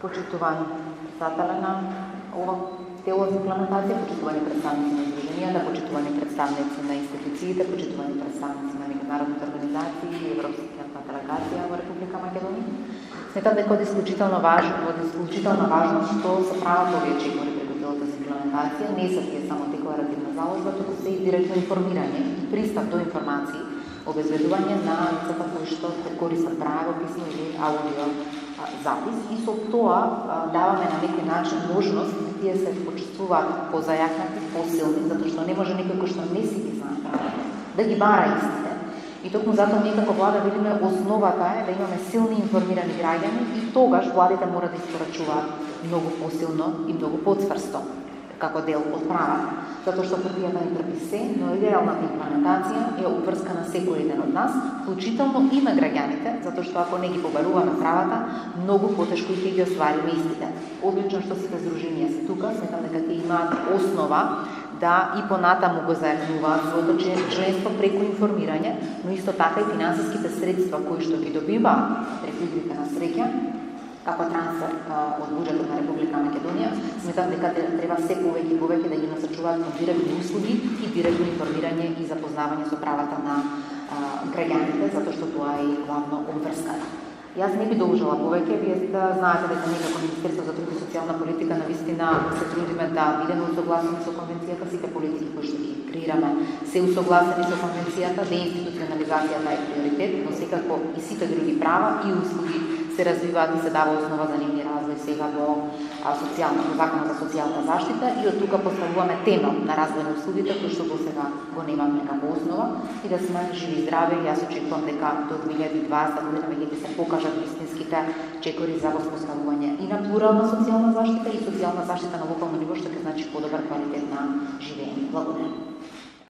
Почитуван председателя на ова тело за имплементација, почитувани представници на издруженијата, почитувани представници на институциите, почитувани представници на меѓународните организации и европската делегација во Република Македонија. Сметам дека од исклучителна важност што се прават овие чекори преку телото за имплементација, не се тие само декларативна заложба, туку се и директно информирање и пристап до информации, обезбедување на лицата кои што користат правописно или аудио запис и со тоа даваме на некој начин можност да тие се почувствуваат позајакнати, посилни, затоа што не може некој кој што не си ги знае правата да ги бара истите. И токму затоа ние како влада видиме основата е да имаме силни информирани граѓани и тогаш владите мора да испорачуваат многу посилно и многу поцврсто како дел од правата. Затоа што хартијата не трпи се, но идеалната имплементација е обврскана секој еден од нас, вклучително и на граѓаните, затоа што ако не ги побаруваме правата, многу потешко ќе ги оствариме истите. Одлично што сите здруженија се тука, сметам дека тие имаат основа да и понатаму го зајакнуваат своето членство преку информирање, но исто така и финансиските средства кои што ги добиваат Република на среќа, како трансфер од буџетот на Република Македонија, сметам дека треба се повеќе и повеќе да ги насочуваат на директни услуги и директно информирање и запознавање со правата на граѓаните, затоа што тоа е главно обврскано. Јас не би должела повеќе, вие знаете дека ние како Министерство за труд и социјална политика навистина се трудиме да бидеме усогласени со конвенцијата, сите политики кои што ги креираме се усогласени со конвенцијата, деинституционализацијата е приоритет, но секако и сите други права и услуги се развиваат и се дава основа за нивни развој сега во Законот за социјална заштита и од тука поставуваме темел на развој на услугите кои што до сега го немаме како основа и да сме живи и здрави. Јас очекувам дека до 2020 година веќе ќе се покажат вистинските чекори за воспоставување и на плурална социјална заштита и социјална заштита на локално ниво, што ќе значи подобар квалитет на живење. Благодарам.